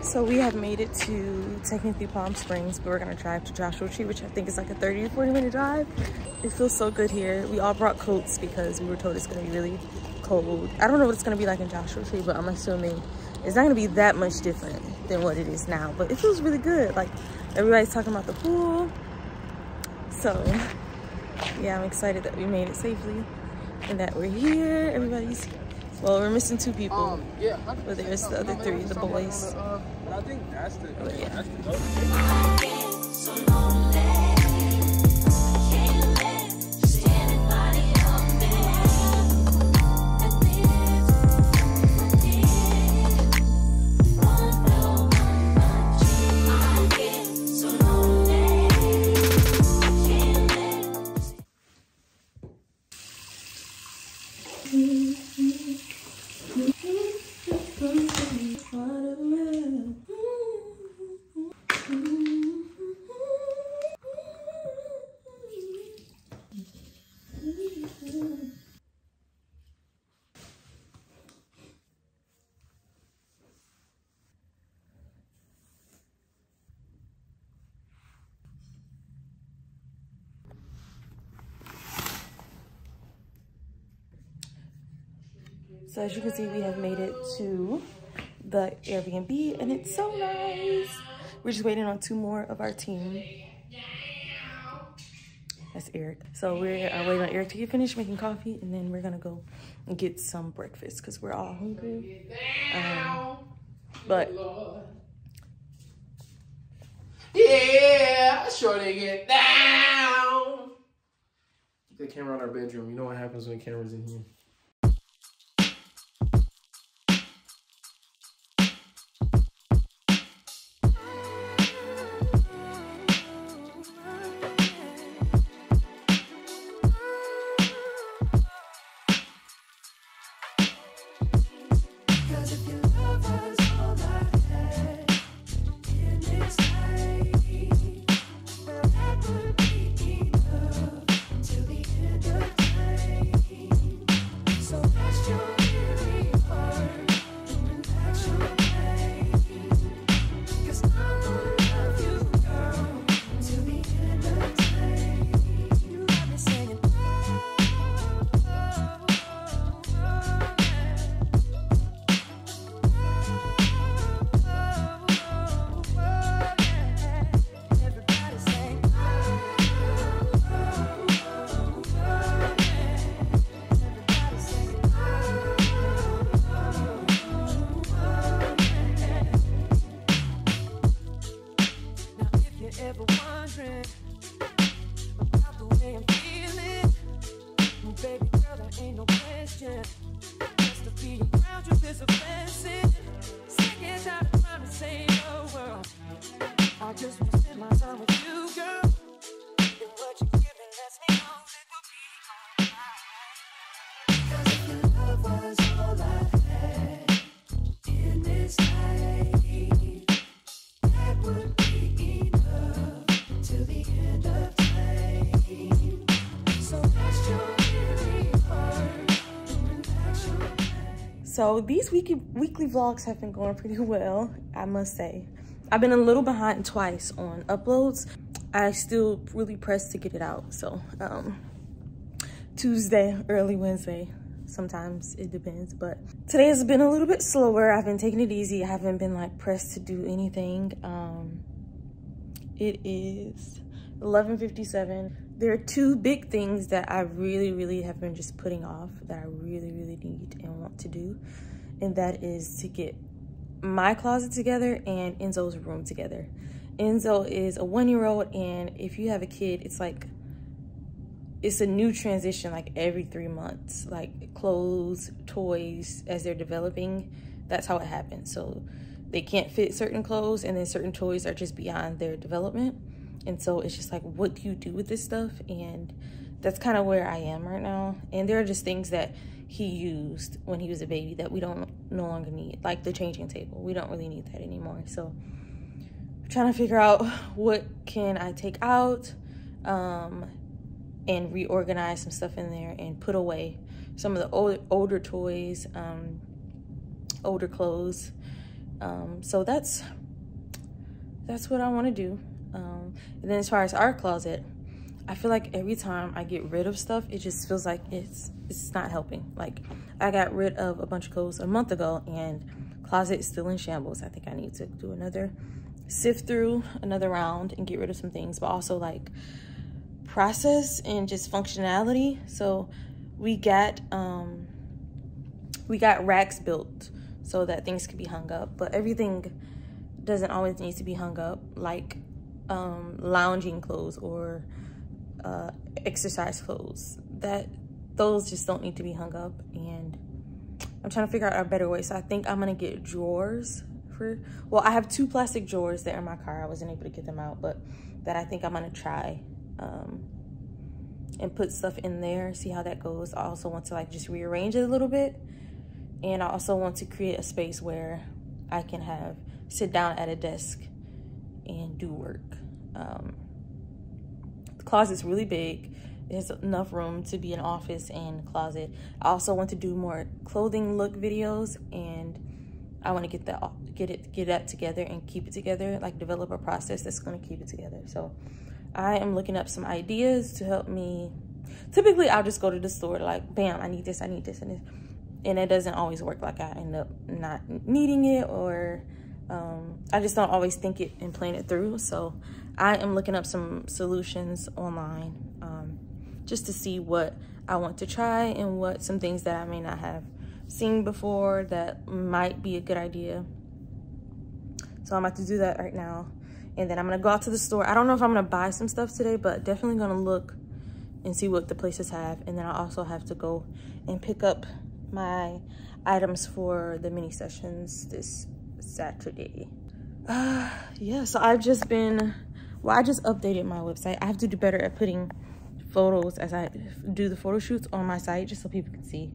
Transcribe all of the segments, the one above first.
So we have made it to technically Palm Springs, but we're gonna drive to Joshua Tree, which I think is like a 30 to 40 minute drive. It feels so good here. We all brought coats because we were told it's gonna be really cold. I don't know what it's gonna be like in Joshua Tree, but I'm assuming it's not gonna be that much different than what it is now, but it feels really good. Like everybody's talking about the pool. So yeah, I'm excited that we made it safely and that we're here. Everybody's, well, we're missing 2 people, yeah, but there's the other 3, the boys. I think that's the, Yeah. that's the So as you can see, we have made it to the Airbnb and it's so nice. We're just waiting on 2 more of our team. That's Eric. So we're waiting on Eric to get finished making coffee, and then we're gonna go and get some breakfast because we're all hungry. But yeah, sure they get down. Keep the camera in our bedroom. You know what happens when the camera's in here. so these weekly vlogs have been going pretty well, I must say. I've been a little behind twice on uploads. I still really pressed to get it out. So Tuesday, early Wednesday, sometimes it depends, but today has been a little bit slower. I've been taking it easy. I haven't been like pressed to do anything. It is 11:57. There are 2 big things that I really have been just putting off that I really need and want to do. And that is to get my closet together and Enzo's room together. Enzo is a 1-year-old, and if you have a kid, it's like, it's a new transition like every 3 months. Like clothes, toys, as they're developing, that's how it happens. So they can't fit certain clothes, and then certain toys are just beyond their development. And so it's just like, what do you do with this stuff? And that's kind of where I am right now. And there are just things that he used when he was a baby that we don't no longer need, like the changing table. We don't really need that anymore. So I'm trying to figure out what can I take out and reorganize some stuff in there and put away some of the older toys, older clothes, So that's what I want to do. And then as far as our closet, I feel like every time I get rid of stuff, it just feels like it's not helping. Like, I got rid of a bunch of clothes a month ago and closet is still in shambles. I think I need to do another sift through, another round, and get rid of some things, but also like process and just functionality. So we got racks built so that things can be hung up, but everything doesn't always need to be hung up, like lounging clothes or exercise clothes. Those just don't need to be hung up, and I'm trying to figure out a better way. So I think I'm gonna get drawers well, I have 2 plastic drawers that are in my car. I wasn't able to get them out, but that I think I'm gonna try and put stuff in there, see how that goes. I also want to like just rearrange it a little bit, and I also want to create a space where I can sit down at a desk and do work. The closet's really big. There's enough room to be an office and closet. I also want to do more clothing look videos, and I want to get that together and keep it together, like develop a process that's going to keep it together. So I am looking up some ideas to help me. Typically, I'll just go to the store like, bam, I need this, and this. And it doesn't always work. Like, I end up not needing it, or I just don't always think it and plan it through. So I am looking up some solutions online just to see what I want to try and what some things that I may not have seen before that might be a good idea. So I'm about to do that right now. And then I'm gonna go out to the store. I don't know if I'm gonna buy some stuff today, but definitely gonna look and see what the places have. And then I also have to go and pick up my items for the mini sessions this Saturday. Yeah, so I just updated my website. I have to do better at putting photos as I do the photo shoots on my site, just so people can see.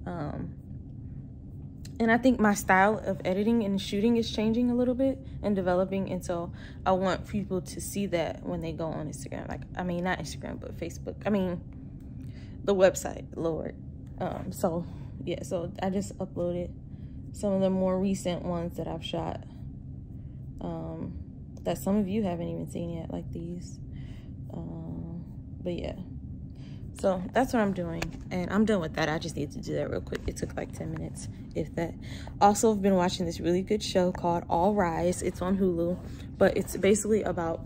And I think my style of editing and shooting is changing a little bit and developing, and so I want people to see that when they go on Instagram. Like, I mean, not Instagram, but Facebook. I mean, the website, Lord. So yeah, so I just uploaded some of the more recent ones that I've shot, that some of you haven't even seen yet, like these. But yeah, so that's what I'm doing, and I'm done with that. I just need to do that real quick. It took like 10 minutes, if that. Also, I've been watching this really good show called All Rise. It's on Hulu, but it's basically about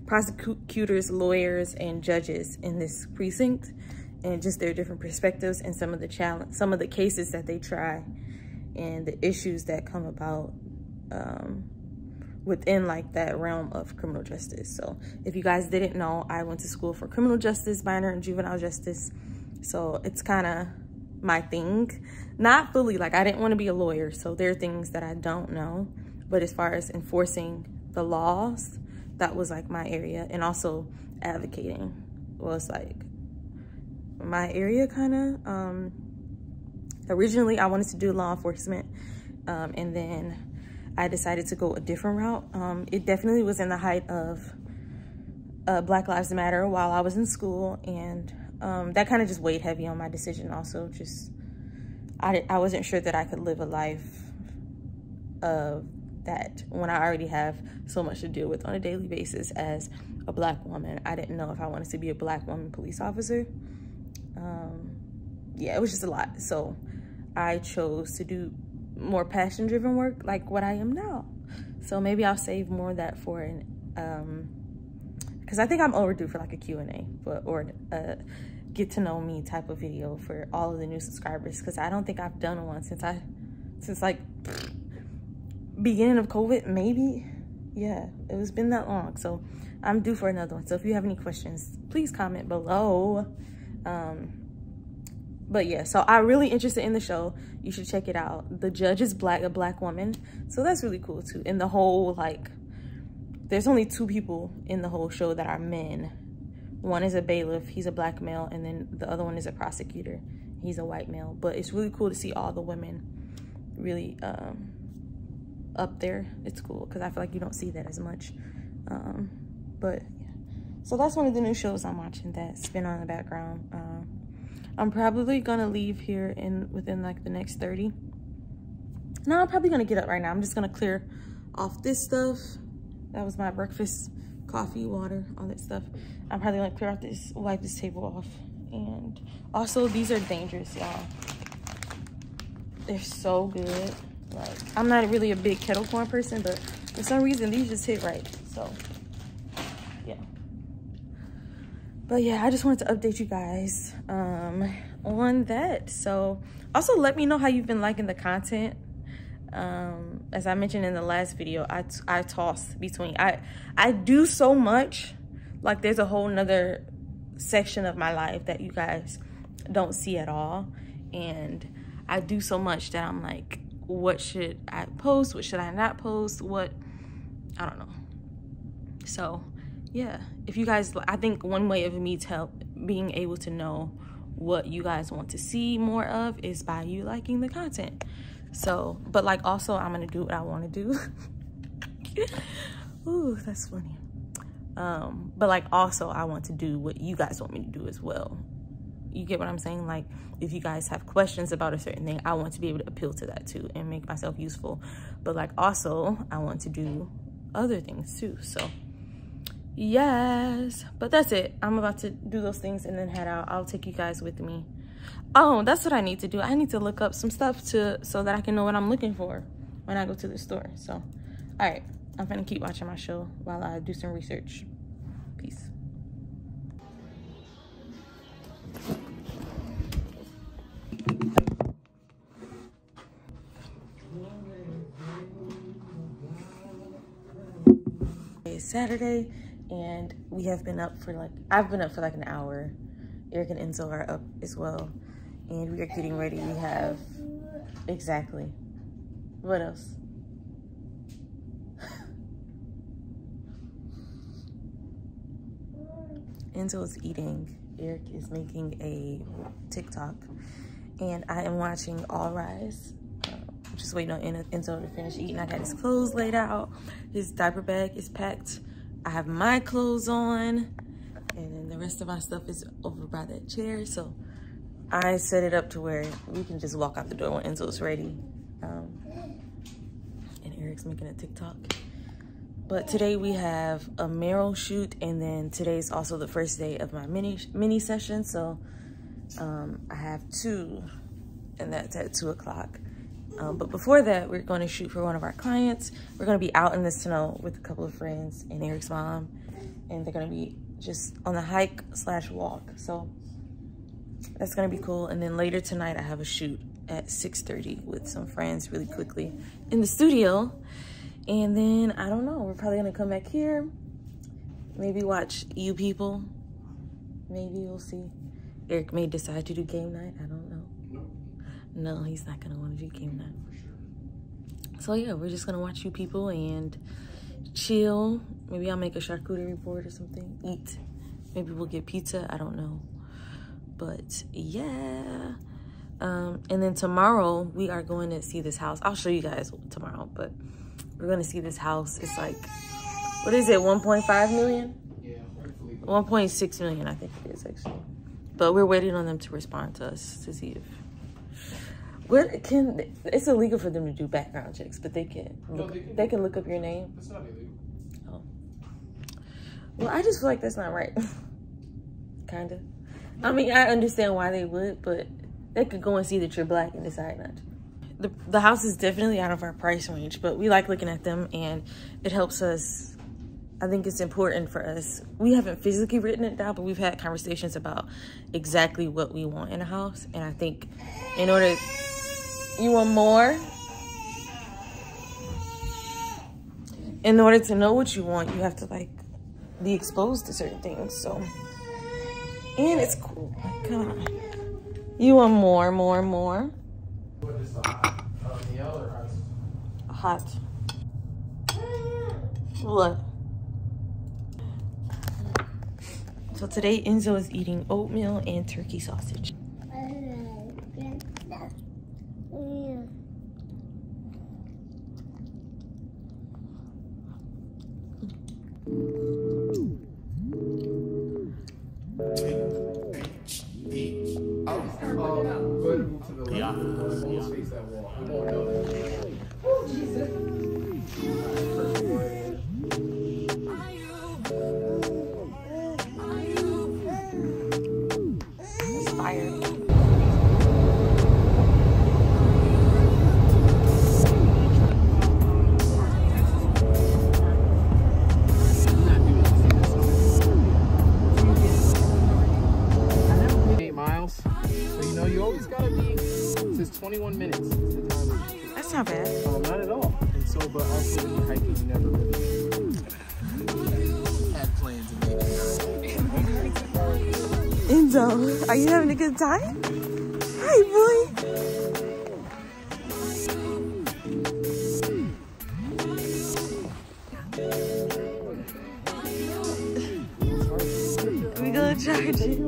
prosecutors, lawyers, and judges in this precinct, and just their different perspectives and some of the cases that they try and the issues that come about within like that realm of criminal justice. So if you guys didn't know, I went to school for criminal justice, minor in juvenile justice. So it's kind of my thing. Not fully, like, I didn't want to be a lawyer, so there are things that I don't know. But as far as enforcing the laws, that was like my area. And also advocating was like my area, kind of. Originally, I wanted to do law enforcement, and then I decided to go a different route. It definitely was in the height of Black Lives Matter while I was in school, and that kind of just weighed heavy on my decision. Also, just I wasn't sure that I could live a life of that when I already have so much to deal with on a daily basis as a Black woman. I didn't know if I wanted to be a Black woman police officer. Yeah, it was just a lot. So I chose to do more passion-driven work, like what I am now. So maybe I'll save more of that for an because I think I'm overdue for like a Q&A, or get to know me type of video for all of the new subscribers, because I don't think I've done one since like beginning of COVID, maybe. Yeah, it was been that long. So I'm due for another one. So if you have any questions, please comment below. But yeah, so I'm really interested in the show. You should check it out. The judge is Black, a Black woman. So that's really cool too. And the whole, like, there's only 2 people in the whole show that are men. One is a bailiff, he's a Black male, and then the other one is a prosecutor. He's a white male. But it's really cool to see all the women really up there. It's cool, because I feel like you don't see that as much. But yeah. So that's one of the new shows I'm watching that's been on in the background. I'm probably gonna leave here within like the next 30. No, I'm probably gonna get up right now. I'm just gonna clear off this stuff. That was my breakfast, coffee, water, all that stuff. I'm probably gonna clear out this, wipe this table off. And also, these are dangerous, y'all. They're so good. Like, I'm not really a big kettle corn person, but for some reason, these just hit right. So, yeah. But yeah, I just wanted to update you guys on that. So, also let me know how you've been liking the content. As I mentioned in the last video, I toss between, I do so much. Like, there's a whole nother section of my life that you guys don't see at all. And I do so much that I'm like, what should I post? What should I not post? What, I don't know. So yeah, if you guys, I think one way of me being able to know what you guys want to see more of is by you liking the content. So, but like, also I'm gonna do what I want to do. Ooh, that's funny. But like, also I want to do what you guys want me to do as well. You get what I'm saying? Like, if you guys have questions about a certain thing, I want to be able to appeal to that too and make myself useful. But like, also I want to do other things too. So yes, but that's it. I'm about to do those things and then head out. I'll take you guys with me. Oh, that's what I need to do. I need to look up some stuff so that I can know what I'm looking for when I go to the store. So, all right, I'm gonna keep watching my show while I do some research. Peace. It's Saturday, and we have been up for like, I've been up for like an hour. Eric and Enzo are up as well, and we are getting ready. We have, exactly. What else? Enzo is eating. Eric is making a TikTok, and I am watching All Rise. I'm just waiting on Enzo to finish eating. I got his clothes laid out. His diaper bag is packed. I have my clothes on, and then the rest of my stuff is over by that chair. So I set it up to where we can just walk out the door when Enzo's ready. And Eric's making a TikTok. But today we have a Meryl shoot, and then today's also the first day of my mini session. So I have 2, and that's at 2 o'clock. But before that, we're going to shoot for one of our clients. We're going to be out in the snow with a couple of friends and Eric's mom, and they're going to be just on the hike/walk. So that's going to be cool. And then later tonight, I have a shoot at 6:30 with some friends really quickly in the studio. And then, I don't know, we're probably going to come back here, maybe watch You People. Maybe we'll see. Eric may decide to do game night. I don't know. No, he's not going to want to do game night. So yeah, we're just going to watch You People and chill. Maybe I'll make a charcuterie board or something. Eat. Maybe we'll get pizza. I don't know. But yeah. And then tomorrow, we are going to see this house. I'll show you guys tomorrow, but we're going to see this house. It's like, what is it, 1.5 million? Yeah, 1.6 million, I think it is, actually. But we're waiting on them to respond to us to see if... it's illegal for them to do background checks, but they can look up your name. It's not illegal. Oh. Well, I just feel like that's not right. Kind of. I mean, I understand why they would, but they could go and see that you're black and decide not to. The house is definitely out of our price range, but we like looking at them, and it helps us. I think it's important for us. We haven't physically written it down, but we've had conversations about exactly what we want in a house. And I think in order, you want more? In order to know what you want, you have to like be exposed to certain things. So, and it's cool. Come on. You want more? What is hot? Meal or hot? Hot. What? So today Enzo is eating oatmeal and turkey sausage. Go ahead and move to the left. Almost face that wall. We won't know that. Not at all. And so, but also when you're hiking, you never really had plans and maybe Enzo, are you having a good time? Hi, boy. We gonna charge it.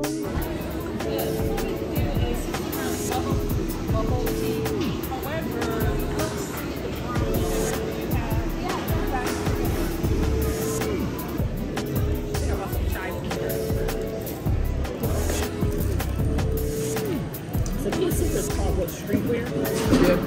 streetwear. Yeah.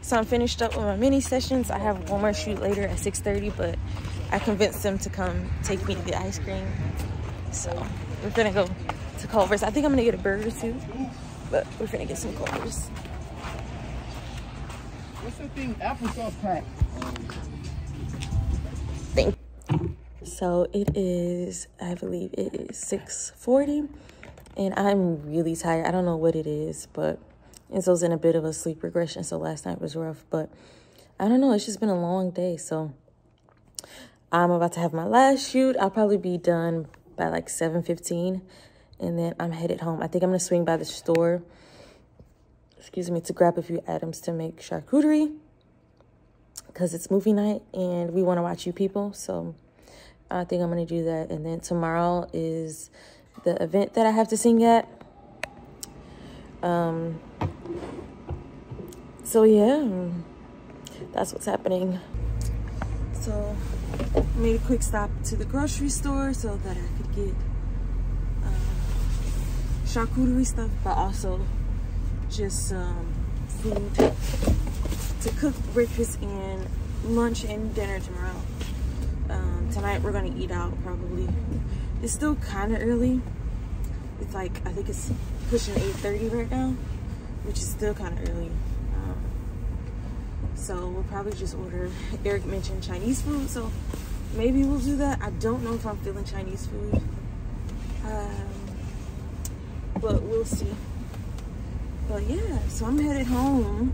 So I'm finished up with my mini sessions. I have one more shoot later at 6:30, but I convinced them to come take me to the ice cream. So we're gonna go to Culver's. I think I'm gonna get a burger too, but we're gonna get some Culver's. What's that thing? Applesauce pack. Thank you. So it is, I believe it is 6:40, and I'm really tired. I don't know what it is, but Enzo's in a bit of a sleep regression, so last night was rough. But I don't know, it's just been a long day. So I'm about to have my last shoot. I'll probably be done by like 7:15, and then I'm headed home. I think I'm gonna swing by the store, excuse me, to grab a few items to make charcuterie, because it's movie night and we want to watch You People. So I think I'm gonna do that. And then tomorrow is the event that I have to sing at. So yeah, that's what's happening. So I made a quick stop to the grocery store so that I could get charcuterie stuff, but also just food to cook breakfast and lunch and dinner tomorrow. Tonight we're gonna eat out probably. It's still kind of early. It's like, I think it's pushing 8:30 right now, which is still kind of early. So we'll probably just order, Eric mentioned Chinese food, so maybe we'll do that. I don't know if I'm feeling Chinese food, but we'll see. But yeah, so I'm headed home,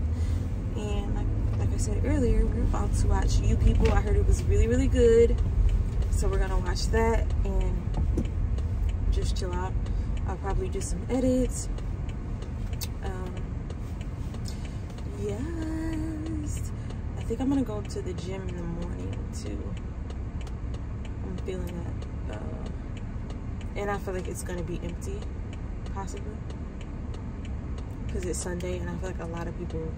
and like I said earlier, we're about to watch You People. I heard it was really, really good, so we're gonna watch that and just chill out. I'll probably do some edits. Yes. I think I'm gonna go to the gym in the morning too. I'm feeling that. And I feel like it's gonna be empty, possibly. Because it's Sunday and I feel like a lot of people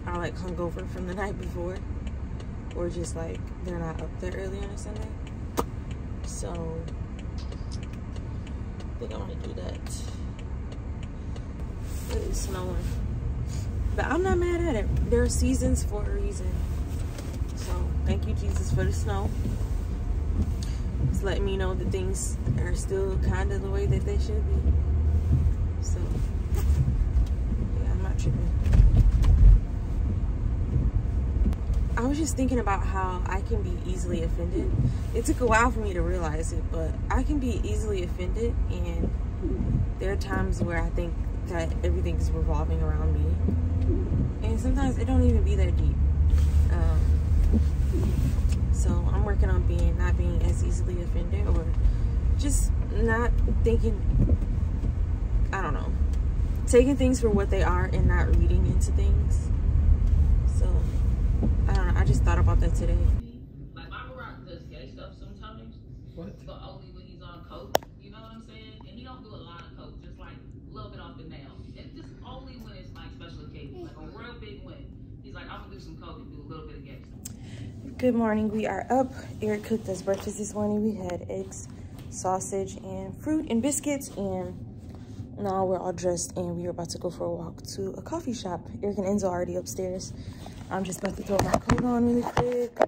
are like hungover from the night before. Or just like they're not up there early on a Sunday. So I think I'm gonna do that. It's snowing. But I'm not mad at it. There are seasons for a reason. So thank you, Jesus, for the snow. It's letting me know that things are still kind of the way that they should be. So yeah, I'm not tripping. I was just thinking about how I can be easily offended. It took a while for me to realize it, but I can be easily offended, and there are times where I think that everything's revolving around me, and sometimes it don't even be that deep. So I'm working on not being as easily offended, or just not thinking, I don't know, taking things for what they are and not reading into things. So I don't know, I just thought about that today. Like my Barack does gay stuff sometimes. What? But only when he's on coke. You know what I'm saying? And he don't do a lot of coke, just like a little bit off the nail. And just only when it's like special occasions, like a real big win. He's like, I'm gonna do some coke and do a little bit of gay stuff. Good morning, we are up. Eric cooked us breakfast this morning. We had eggs, sausage, and fruit and biscuits, and now we're all dressed and we are about to go for a walk to a coffee shop. Eric and Enzo are already upstairs. I'm just about to throw my coat on really quick. I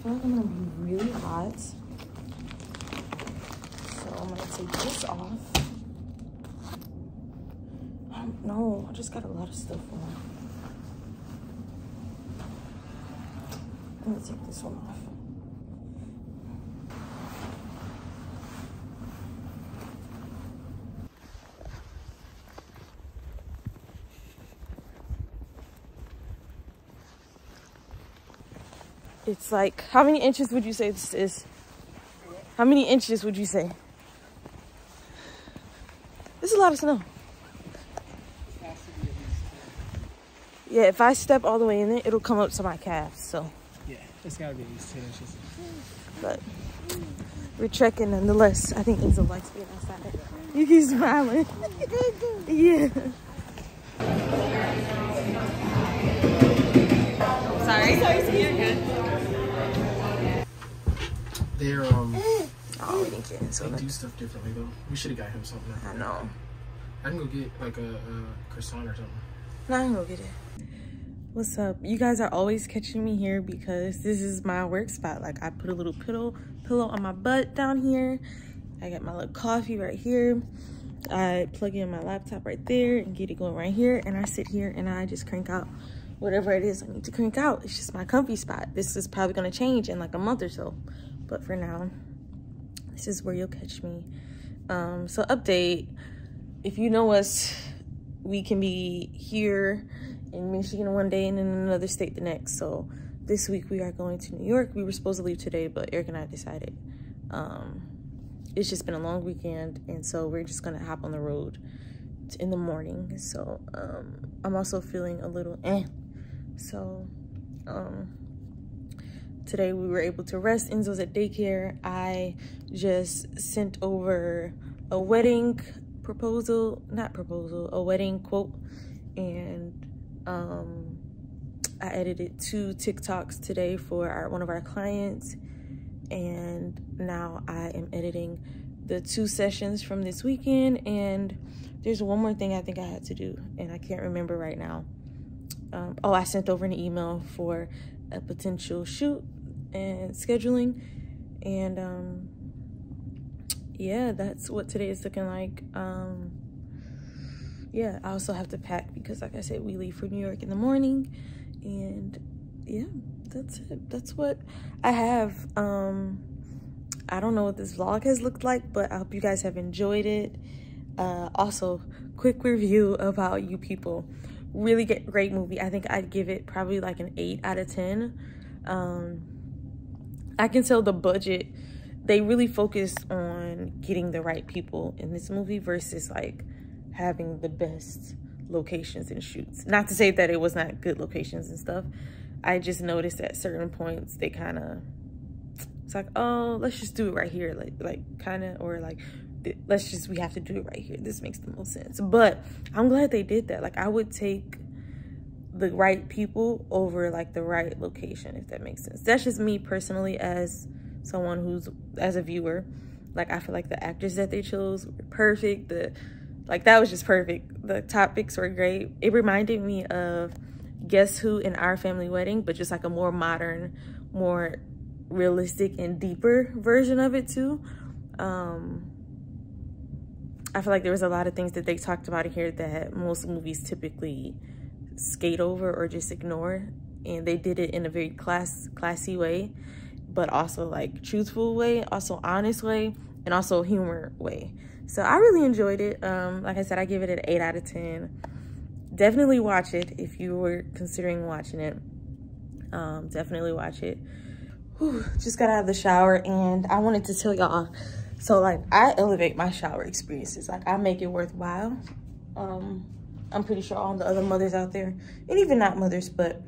feel like I'm gonna be really hot. So I'm gonna take this off. No, I just got a lot of stuff on. I'm gonna take this one off. It's like, how many inches would you say this is? How many inches would you say? This is a lot of snow. Yeah, if I step all the way in it, it'll come up to my calves, so. Yeah, it's gotta be at least 10 inches. But we're trekking nonetheless. I think Enzo likes being outside. You keep smiling. Yeah. Sorry, you're good. They're, Oh, we didn't get it. So they do stuff differently, though. We should've got him something. I know. I can go get, like, a croissant or something. No, I can go get it. What's up? You guys are always catching me here because this is my work spot. Like, I put a little pillow on my butt down here. I got my little coffee right here. I plug in my laptop right there and get it going right here. And I sit here and I just crank out whatever it is I need to crank out. It's just my comfy spot. This is probably going to change in like a month or so. But for now, this is where you'll catch me. So update, if you know us, we can be here in Michigan one day and in another state the next. So this week we are going to New York. We were supposed to leave today, but Eric and I decided it's just been a long weekend, and so we're just gonna hop on the road in the morning. So I'm also feeling a little so today we were able to rest. Enzo's at daycare. I just sent over a wedding a wedding quote, and I edited 2 TikToks today for one of our clients, and now I am editing the 2 sessions from this weekend, and there's one more thing I think I had to do and I can't remember right now. Oh, I sent over an email for a potential shoot and scheduling, and yeah, that's what today is looking like. Yeah, I also have to pack because, like I said, we leave for New York in the morning, and yeah, that's it. That's what I have. I don't know what this vlog has looked like, but I hope you guys have enjoyed it. Also, quick review about You People. Really great movie. I think I'd give it probably like an 8 out of 10. I can tell the budget, they really focused on on getting the right people in this movie versus like having the best locations and shoots. Not to say that it was not good locations and stuff. I just noticed at certain points they kind of, it's like, oh, let's just do it right here, like kind of, or like, we have to do it right here. This makes the most sense. But I'm glad they did that. Like, I would take the right people over like the right location, if that makes sense. That's just me personally, as someone who's, as a viewer. Like, I feel like the actors that they chose were perfect. Like, that was just perfect. The topics were great. It reminded me of Guess Who in Our Family Wedding, but just like a more modern, more realistic and deeper version of it too. I feel like there was a lot of things that they talked about in here that most movies typically skate over or just ignore, and they did it in a very classy way, but also like truthful way, also honest way, and also humor way. So I really enjoyed it. Like I said, I give it an 8 out of 10. Definitely watch it if you were considering watching it. Definitely watch it. Whew, just got out of the shower, and I wanted to tell y'all, so like, I elevate my shower experiences. Like, I make it worthwhile. I'm pretty sure all the other mothers out there, and even not mothers, but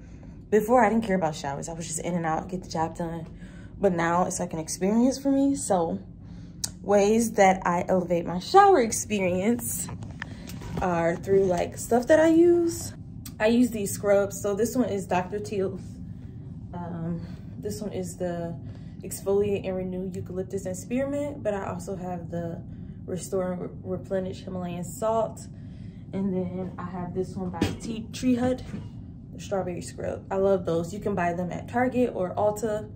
before I didn't care about showers. I was just in and out, get the job done. But now it's like an experience for me. So ways that I elevate my shower experience are through like stuff that I use. I use these scrubs. So this one is Dr. Teal's. This one is the Exfoliate and Renew Eucalyptus and Spearmint, but I also have the Restore and Replenish Himalayan Salt. And then I have this one by Tree Hut, the Strawberry Scrub. I love those. You can buy them at Target or Ulta.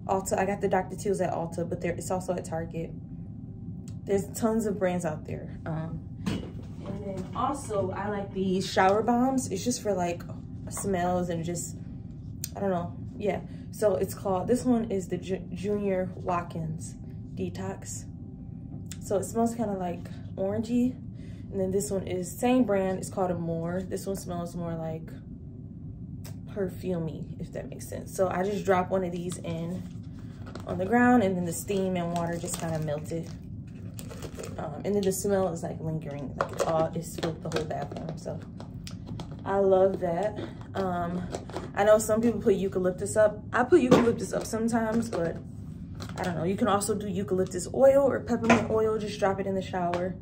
I got the Dr. Teal's at Ulta, but it's also at Target. There's tons of brands out there. And then also, I like these shower bombs. It's just for like smells and just, I don't know. Yeah. So it's called, this one is the Junior Watkins Detox. So it smells kind of like orangey. And then this one is same brand. It's called Amore. This one smells more like perfumey, if that makes sense. So I just drop one of these in on the ground, and then the steam and water just kind of melted. And then the smell is like lingering, like it's filled the whole bathroom. So I love that. I know some people put eucalyptus up. I put eucalyptus up sometimes, but I don't know. You can also do eucalyptus oil or peppermint oil. Just drop it in the shower.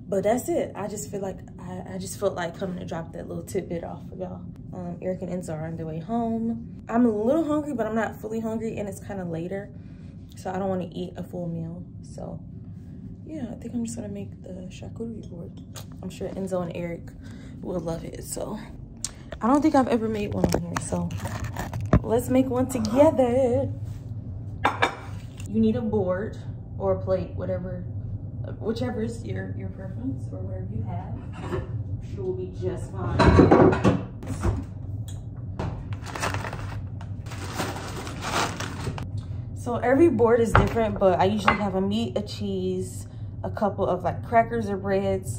But that's it. I just feel like I just felt like coming to drop that little tidbit off for y'all. Eric and Enzo are on their way home. I'm a little hungry, but I'm not fully hungry, and it's kind of later, so I don't want to eat a full meal. So yeah, I think I'm just gonna make the charcuterie board. I'm sure Enzo and Eric will love it. So I don't think I've ever made one on here, so let's make one together. You need a board or a plate, whichever is your preference, or whatever you have. It will be just fine. So every board is different, but I usually have a meat, a cheese, a couple of like crackers or breads,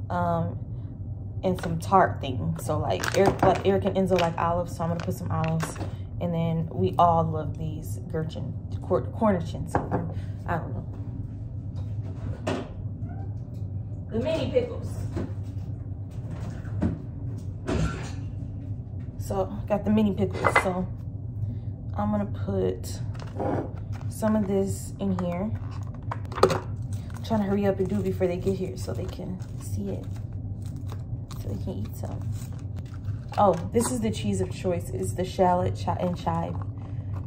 and some tart things. So like Eric and Enzo like olives, so I'm gonna put some olives. And then we all love these cornichons. I don't know. The mini pickles. So got the mini pickles. So I'm gonna put some of this in here. I'm trying to hurry up and do it before they get here so they can see it, so they can eat some. Oh, this is the cheese of choice. It's the shallot and chive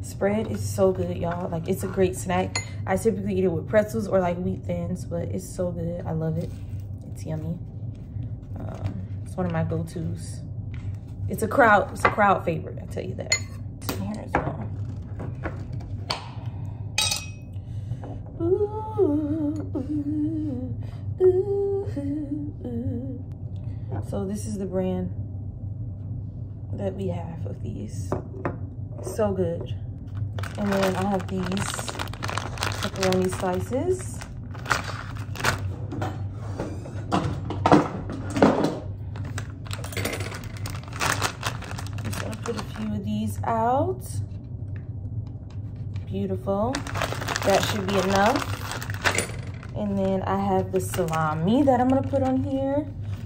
spread. It's so good, y'all. Like, it's a great snack. I typically eat it with pretzels or like wheat thins, but it's so good. I love it. It's yummy. It's one of my go-tos. It's a crowd favorite, I tell you that. It's in here as well. So this is the brand that we have of these. So good. And then I have these pepperoni slices. I'm just gonna put a few of these out. Beautiful. That should be enough. And then I have the salami that I'm gonna put on here.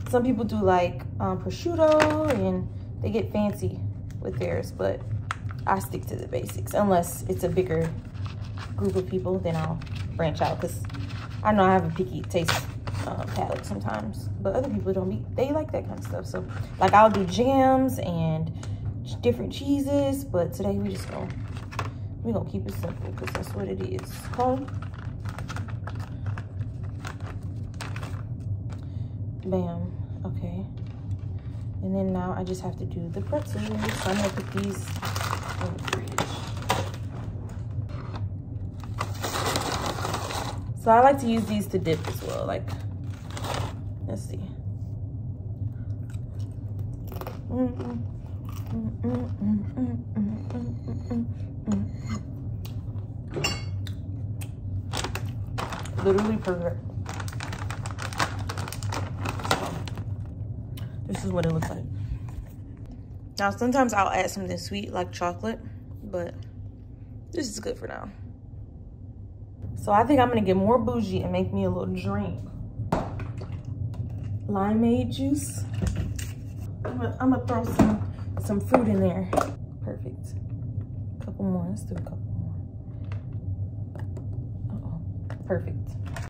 Some people do like prosciutto and they get fancy with theirs, but I stick to the basics. Unless it's a bigger group of people, then I'll branch out, because I know I have a picky taste palate sometimes, but other people they like that kind of stuff. So like I'll do jams and different cheeses, but today we're gonna keep it simple, because that's what it is. Okay. Bam. Okay. And then now I just have to do the pretzels. So I'm gonna put these in the fridge. So I like to use these to dip as well. Like, let's see. Literally perfect. This is what it looks like. Now, sometimes I'll add something sweet like chocolate, but this is good for now. So I think I'm gonna get more bougie and make me a little drink. Limeade juice. I'm gonna throw some fruit in there. Perfect. Couple more, let's do a couple more. Uh-oh, perfect.